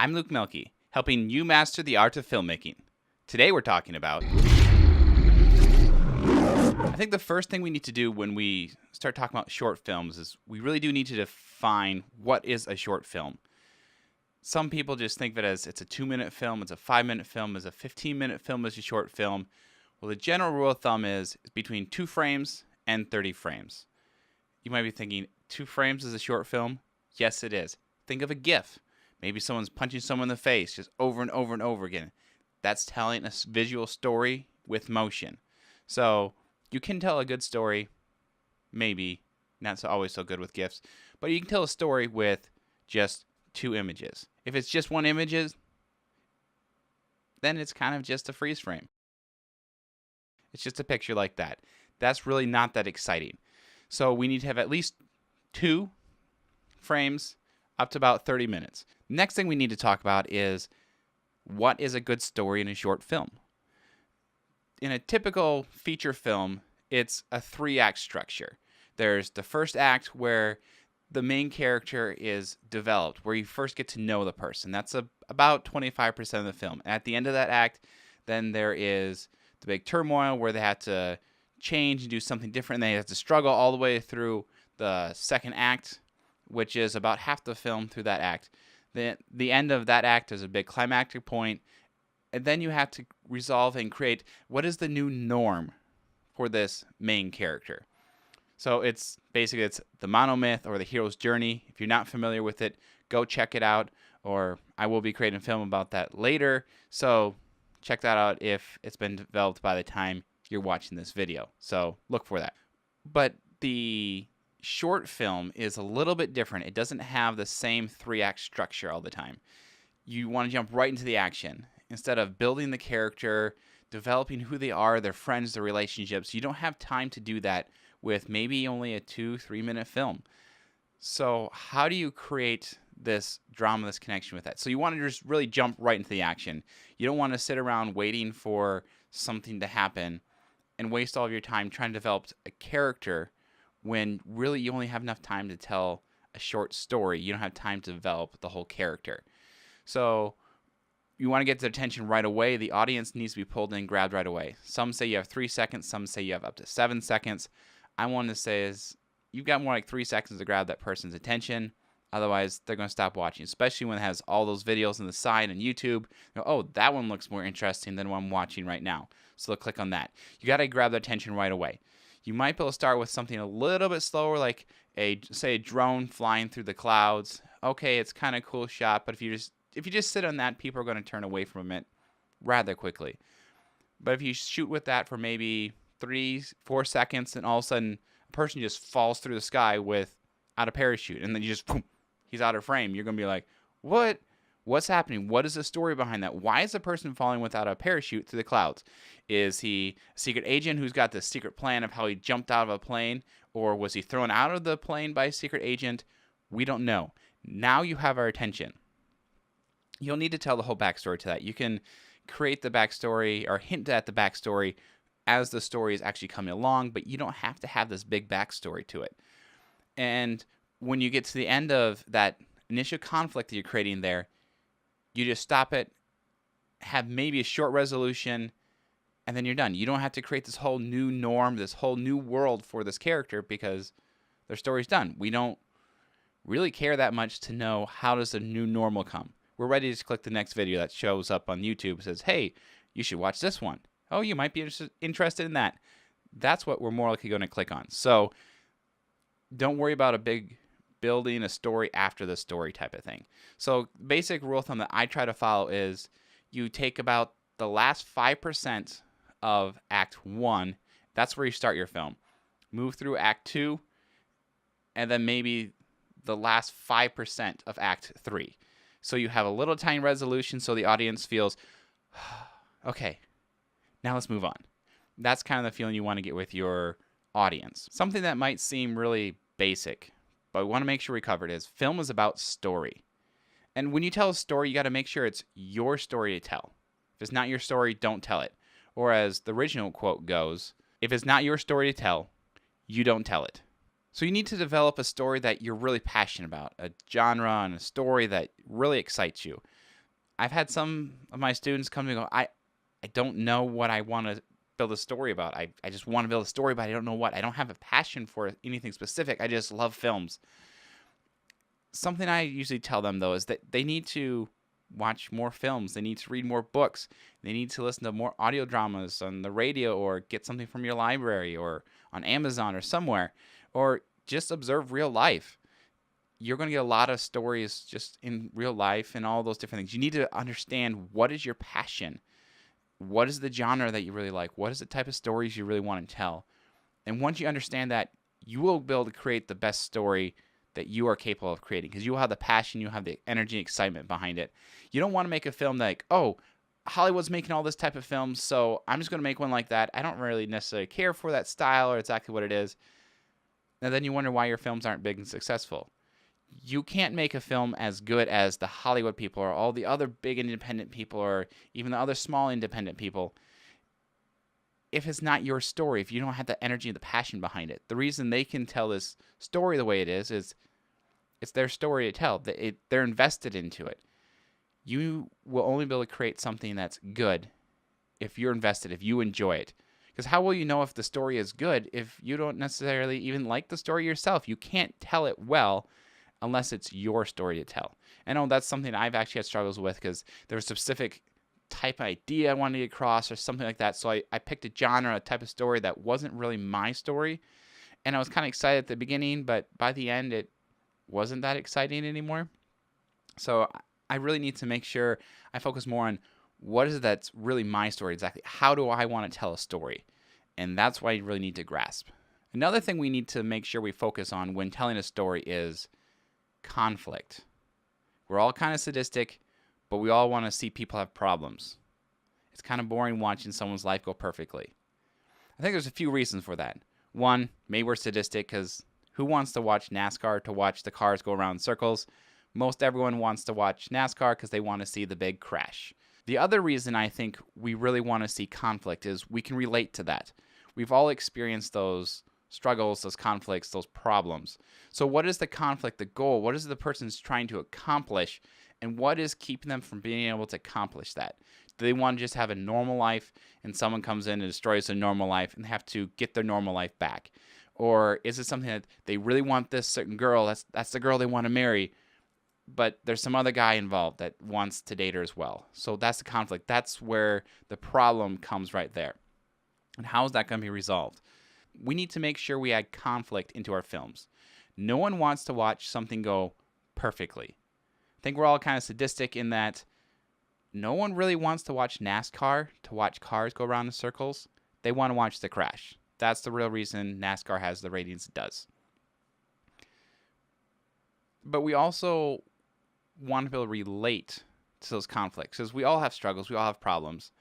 I'm Luke Melky, helping you master the art of filmmaking. Today we're talking about... I think the first thing we need to do when we start talking about short films is we really do need to define what is a short film. Some people just think of it as it's a 2-minute film, it's a 5-minute film, it's a 15-minute film, it's a short film. Well, the general rule of thumb is between 2 frames and 30 frames. You might be thinking, 2 frames is a short film? Yes, it is. Think of a GIF. Maybe someone's punching someone in the face just over and over and over again. That's telling a visual story with motion. So you can tell a good story, maybe, not always so good with GIFs, but you can tell a story with just 2 images. If it's just 1 image, then it's kind of just a freeze frame. It's just a picture like that. That's really not that exciting. So we need to have at least 2 frames up to about 30 minutes. Next thing we need to talk about is what is a good story in a short film. In a typical feature film, it's a 3-act structure. There's the first act where the main character is developed, where you first get to know the person. That's about 25% of the film. And at the end of that act, then there is the big turmoil where they have to change and do something different. They have to struggle all the way through the second act, which is about half the film through that act. The end of that act is a big climactic point, and then you have to resolve and create what is the new norm for this main character. So it's basically the monomyth or the hero's journey. If you're not familiar with it, go check it out, or I will be creating a film about that later. So check that out if it's been developed by the time you're watching this video. So look for that. But the short film is a little bit different. It doesn't have the same 3-act structure all the time. You want to jump right into the action. Instead of building the character, developing who they are, their friends, their relationships, you don't have time to do that with maybe only a 2-3 minute film. So how do you create this drama, this connection with that? So you want to just really jump right into the action. You don't want to sit around waiting for something to happen and waste all of your time trying to develop a character when really you only have enough time to tell a short story. You don't have time to develop the whole character. So you want to get their attention right away. The audience needs to be pulled in, grabbed right away. Some say you have 3 seconds. Some say you have up to 7 seconds. I want to say is you've got more like 3 seconds to grab that person's attention. Otherwise, they're going to stop watching, especially when it has all those videos on the side on YouTube. You know, oh, that one looks more interesting than what I'm watching right now. So they'll click on that. You got to grab their attention right away. You might be able to start with something a little bit slower, like say a drone flying through the clouds. Okay, it's kind of a cool shot, but if you just sit on that, people are going to turn away from it rather quickly. But if you shoot with that for maybe 3-4 seconds, and all of a sudden a person just falls through the sky without a parachute, and then you just boom, he's out of frame. You're going to be like, what's happening? What is the story behind that? Why is the person falling without a parachute through the clouds? Is he a secret agent who's got the secret plan of how he jumped out of a plane? Or was he thrown out of the plane by a secret agent? We don't know. Now you have our attention. You'll need to tell the whole backstory to that. You can create the backstory or hint at the backstory as the story is actually coming along, but you don't have to have this big backstory to it. And when you get to the end of that initial conflict that you're creating there, you just stop it, have maybe a short resolution, and then you're done. You don't have to create this whole new norm, this whole new world for this character because their story's done. We don't really care that much to know how does the new normal come. We're ready to just click the next video that shows up on YouTube and says, hey, you should watch this one. Oh, you might be interested in that. That's what we're more likely going to click on. So don't worry about a big building a story after the story type of thing. So basic rule of thumb that I try to follow is you take about the last 5% of Act 1. That's where you start your film. Move through Act 2, and then maybe the last 5% of Act 3. So you have a little tiny resolution so the audience feels, okay, now let's move on. That's kind of the feeling you want to get with your audience. Something that might seem really basic, but we want to make sure we cover it is film is about story. And when you tell a story, you got to make sure it's your story to tell. If it's not your story, don't tell it. Or as the original quote goes, if it's not your story to tell, you don't tell it. So you need to develop a story that you're really passionate about, a genre and a story that really excites you. I've had some of my students come to me and go, I don't know what I want to build a story about. I just want to build a story, but I don't know what. I don't have a passion for anything specific. I just love films. Something I usually tell them, though, is that they need to watch more films. They need to read more books. They need to listen to more audio dramas on the radio, or get something from your library or on Amazon or somewhere, or just observe real life. You're going to get a lot of stories just in real life and all those different things. You need to understand, what is your passion? What is the genre that you really like? What is the type of stories you really want to tell? And once you understand that, you will be able to create the best story that you are capable of creating, because you will have the passion, you have the energy and excitement behind it. You don't want to make a film like, oh, Hollywood's making all this type of films, so I'm just going to make one like that. I don't really necessarily care for that style or exactly what it is. And then you wonder why your films aren't big and successful. You can't make a film as good as the Hollywood people or all the other big independent people, or even the other small independent people, if it's not your story, if you don't have the energy and the passion behind it. The reason they can tell this story the way it is it's their story to tell. They're invested into it. You will only be able to create something that's good if you're invested, if you enjoy it. Because how will you know if the story is good if you don't necessarily even like the story yourself? You can't tell it well unless it's your story to tell. I know that's something I've actually had struggles with, because there was a specific type of idea I wanted to get across or something like that. So I picked a genre, a type of story that wasn't really my story. And I was kind of excited at the beginning, but by the end, it wasn't that exciting anymore. So I really need to make sure I focus more on what is it that's really my story exactly. How do I want to tell a story? And that's why you really need to grasp. Another thing we need to make sure we focus on when telling a story is conflict. We're all kind of sadistic, but we all want to see people have problems. It's kind of boring watching someone's life go perfectly. I think there's a few reasons for that. One, maybe we're sadistic because who wants to watch NASCAR to watch the cars go around in circles? Most everyone wants to watch NASCAR because they want to see the big crash. The other reason I think we really want to see conflict is we can relate to that. We've all experienced those struggles, those conflicts, those problems. So what is the conflict, the goal? What is the person's trying to accomplish? And what is keeping them from being able to accomplish that? Do they want to just have a normal life and someone comes in and destroys their normal life and have to get their normal life back? Or is it something that they really want this certain girl, that's the girl they want to marry, but there's some other guy involved that wants to date her as well? So that's the conflict. That's where the problem comes right there. And how is that going to be resolved? We need to make sure we add conflict into our films. No one wants to watch something go perfectly. I think we're all kind of sadistic in that no one really wants to watch NASCAR, to watch cars go around in circles. They want to watch the crash. That's the real reason NASCAR has the ratings it does. But we also want to be able to relate to those conflicts, because we all have struggles, we all have problems.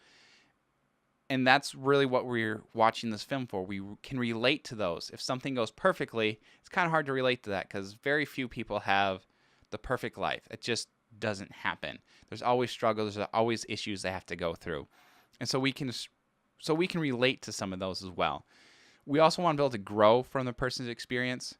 And that's really what we're watching this film for. We can relate to those. If something goes perfectly, it's kind of hard to relate to that, because very few people have the perfect life. It just doesn't happen. There's always struggles. There's always issues they have to go through. And so we can relate to some of those as well. We also want to be able to grow from the person's experience.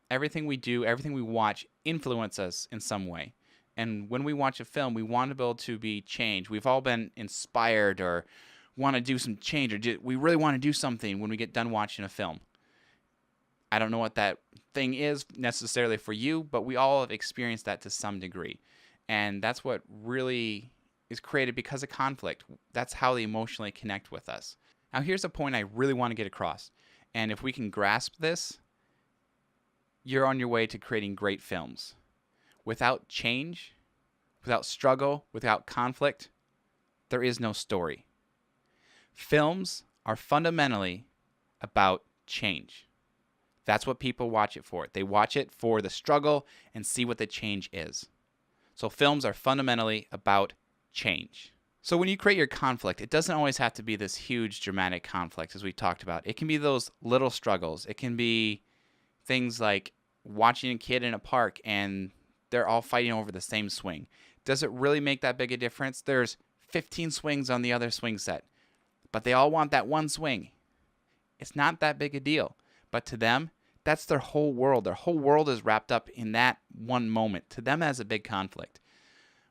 Everything we do, everything we watch influences us in some way. And when we watch a film, we want to be able to be changed. We've all been inspired or want to do some change, or we really want to do something when we get done watching a film. I don't know what that thing is necessarily for you, but we all have experienced that to some degree. And that's what really is created because of conflict. That's how they emotionally connect with us. Now, here's a point I really want to get across. And if we can grasp this, you're on your way to creating great films. Without change, without struggle, without conflict, there is no story. Films are fundamentally about change. That's what people watch it for. They watch it for the struggle and see what the change is. So films are fundamentally about change. So when you create your conflict, it doesn't always have to be this huge dramatic conflict as we talked about. It can be those little struggles. It can be things like watching a kid in a park and they're all fighting over the same swing. Does it really make that big a difference? There's 15 swings on the other swing set, but they all want that one swing. It's not that big a deal. But to them, that's their whole world. Their whole world is wrapped up in that one moment. To them, that's a big conflict.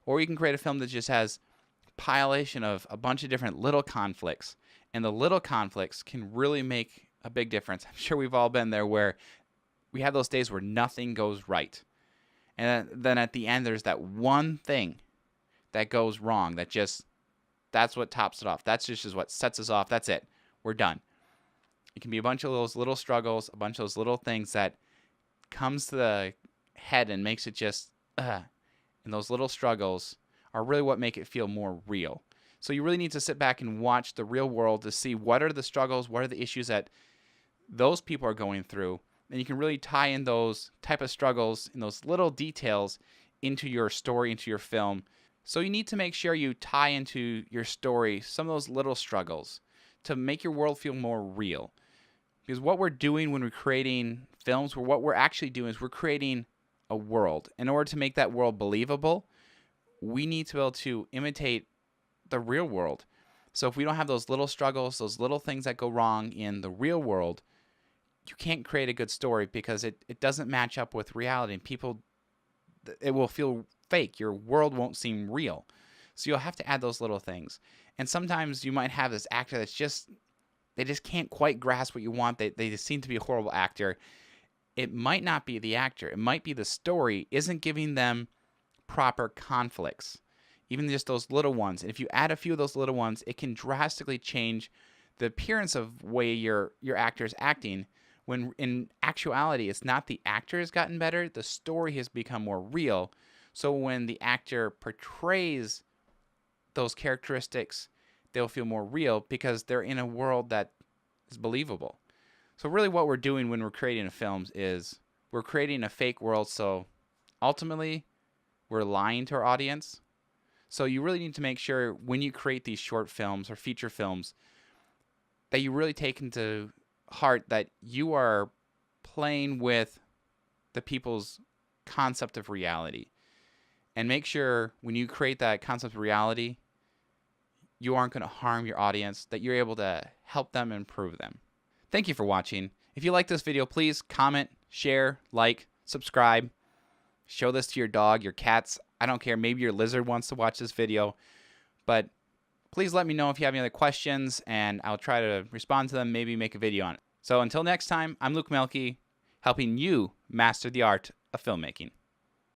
Or you can create a film that just has pilation of a bunch of different little conflicts. And the little conflicts can really make a big difference. I'm sure we've all been there where we have those days where nothing goes right. And then at the end, there's that one thing that goes wrong that's what tops it off. That's just what sets us off. That's it. We're done. It can be a bunch of those little struggles, a bunch of those little things that comes to the head and makes it just, and those little struggles are really what make it feel more real. So you really need to sit back and watch the real world to see what are the struggles, what are the issues that those people are going through. And you can really tie in those type of struggles and those little details into your story, into your film. So you need to make sure you tie into your story some of those little struggles to make your world feel more real. Because what we're doing when we're creating films, what we're actually doing is we're creating a world. In order to make that world believable, we need to be able to imitate the real world. So if we don't have those little struggles, those little things that go wrong in the real world, you can't create a good story because it doesn't match up with reality. And it will feel fake. Your world won't seem real. So you'll have to add those little things. And sometimes you might have this actor they just can't quite grasp what you want. They just seem to be a horrible actor. It might not be the actor. It might be the story isn't giving them proper conflicts. Even just those little ones. And if you add a few of those little ones, it can drastically change the appearance of way your actor is acting. When in actuality, it's not the actor has gotten better. The story has become more real. So when the actor portrays those characteristics, they'll feel more real because they're in a world that is believable. So really what we're doing when we're creating a film is we're creating a fake world. So ultimately, we're lying to our audience. So you really need to make sure when you create these short films or feature films that you really take into heart that you are playing with the people's concept of reality. And make sure when you create that concept of reality, you aren't going to harm your audience, that you're able to help them improve them. Thank you for watching. If you like this video, please comment, share, like, subscribe. Show this to your dog, your cats. I don't care. Maybe your lizard wants to watch this video. But please let me know if you have any other questions, and I'll try to respond to them, maybe make a video on it. So until next time, I'm Luke Melke, helping you master the art of filmmaking.